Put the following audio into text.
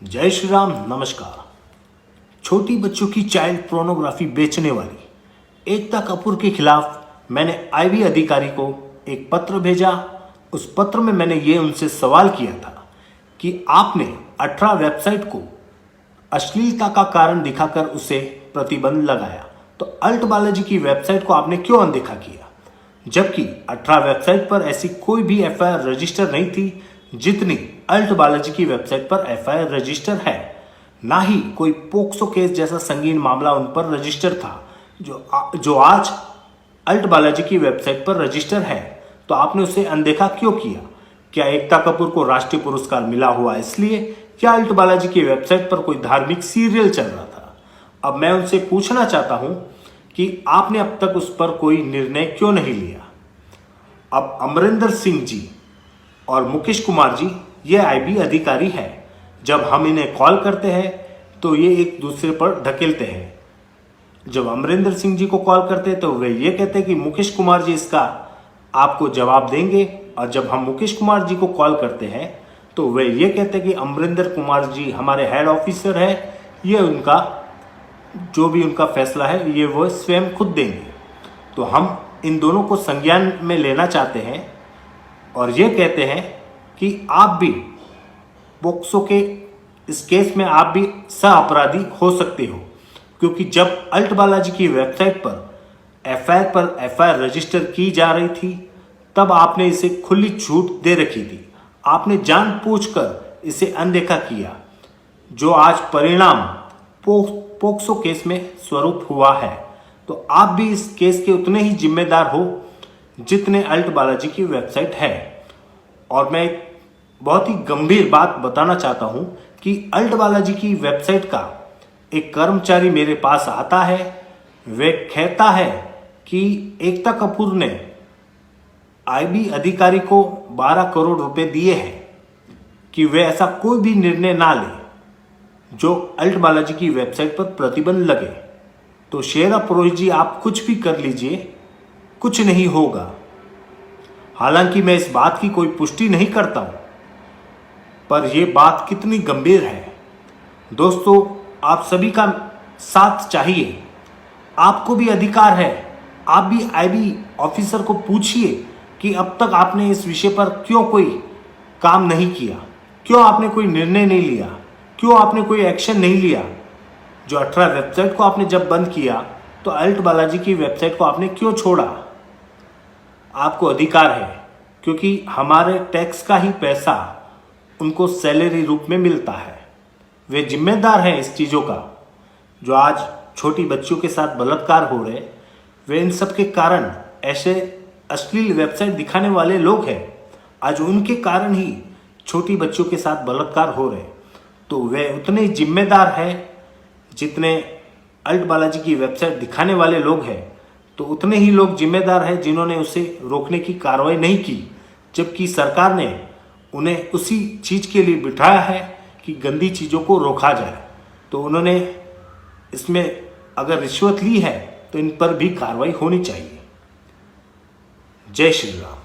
जय श्री राम। नमस्कार। छोटी बच्चों की चाइल्ड पोर्नोग्राफी बेचने वाली एकता कपूर के खिलाफ मैंने आईबी अधिकारी को एक पत्र भेजा। उस पत्र में मैंने ये उनसे सवाल किया था कि आपने 18 वेबसाइट को अश्लीलता का कारण दिखाकर उसे प्रतिबंध लगाया, तो अल्ट बालाजी की वेबसाइट को आपने क्यों अनदेखा किया, जबकि 18 वेबसाइट पर ऐसी कोई भी एफआईआर रजिस्टर नहीं थी जितनी अल्ट बालाजी की वेबसाइट पर एफआईआर रजिस्टर है। ना ही कोई पोक्सो केस जैसा संगीन मामला उन पर रजिस्टर था जो आज अल्ट बालाजी की वेबसाइट पर रजिस्टर है। तो आपने उसे अनदेखा क्यों किया? क्या एकता कपूर को राष्ट्रीय पुरस्कार मिला हुआ इसलिए, या अल्ट बालाजी की वेबसाइट पर कोई धार्मिक सीरियल चल रहा था? अब मैं उनसे पूछना चाहता हूं कि आपने अब तक उस पर कोई निर्णय क्यों नहीं लिया? अब अमरिंदर सिंह जी और मुकेश कुमार जी ये आईबी अधिकारी है। जब हम इन्हें कॉल करते हैं तो ये एक दूसरे पर धकेलते हैं। जब अमरिंदर सिंह जी को कॉल करते हैं तो वे ये कहते हैं कि मुकेश कुमार जी इसका आपको जवाब देंगे, और जब हम मुकेश कुमार जी को कॉल करते हैं तो वे ये कहते हैं कि अमरिंदर कुमार जी हमारे हेड ऑफिसर है, ये उनका जो भी उनका फैसला है ये वो स्वयं खुद देंगे। तो हम इन दोनों को संज्ञान में लेना चाहते हैं और ये कहते हैं कि आप भी पोक्सो के इस केस में आप भी सह अपराधी हो सकते हो, क्योंकि जब अल्ट बालाजी की वेबसाइट पर एफआईआर रजिस्टर की जा रही थी तब आपने इसे खुली छूट दे रखी थी। आपने जानबूझकर इसे अनदेखा किया, जो आज परिणाम पोक्सो केस में स्वरूप हुआ है। तो आप भी इस केस के उतने ही जिम्मेदार हो जितने अल्ट बालाजी की वेबसाइट है। और मैं एक बहुत ही गंभीर बात बताना चाहता हूं कि अल्ट बालाजी की वेबसाइट का एक कर्मचारी मेरे पास आता है। वे कहता है कि एकता कपूर ने आईबी अधिकारी को 12 करोड़ रुपए दिए हैं कि वे ऐसा कोई भी निर्णय ना ले जो अल्ट बालाजी की वेबसाइट पर प्रतिबंध लगे। तो शेरा पुरोहित जी, आप कुछ भी कर लीजिए, कुछ नहीं होगा। हालांकि मैं इस बात की कोई पुष्टि नहीं करता हूं, पर यह बात कितनी गंभीर है। दोस्तों, आप सभी का साथ चाहिए। आपको भी अधिकार है। आप भी आईबी ऑफिसर को पूछिए कि अब तक आपने इस विषय पर क्यों कोई काम नहीं किया, क्यों आपने कोई निर्णय नहीं लिया, क्यों आपने कोई एक्शन नहीं लिया। जो 18 वेबसाइट को आपने जब बंद किया तो अल्ट बालाजी की वेबसाइट को आपने क्यों छोड़ा? आपको अधिकार है, क्योंकि हमारे टैक्स का ही पैसा उनको सैलरी रूप में मिलता है। वे जिम्मेदार हैं इस चीज़ों का। जो आज छोटी बच्चियों के साथ बलात्कार हो रहे, वे इन सब के कारण ऐसे अश्लील वेबसाइट दिखाने वाले लोग हैं। आज उनके कारण ही छोटी बच्चियों के साथ बलात्कार हो रहे। तो वे उतने ही जिम्मेदार हैं जितने अल्ट बालाजी की वेबसाइट दिखाने वाले लोग हैं। तो उतने ही लोग जिम्मेदार हैं जिन्होंने उसे रोकने की कार्रवाई नहीं की, जबकि सरकार ने उन्हें उसी चीज के लिए बिठाया है कि गंदी चीजों को रोका जाए। तो उन्होंने इसमें अगर रिश्वत ली है तो इन पर भी कार्रवाई होनी चाहिए। जय श्री राम।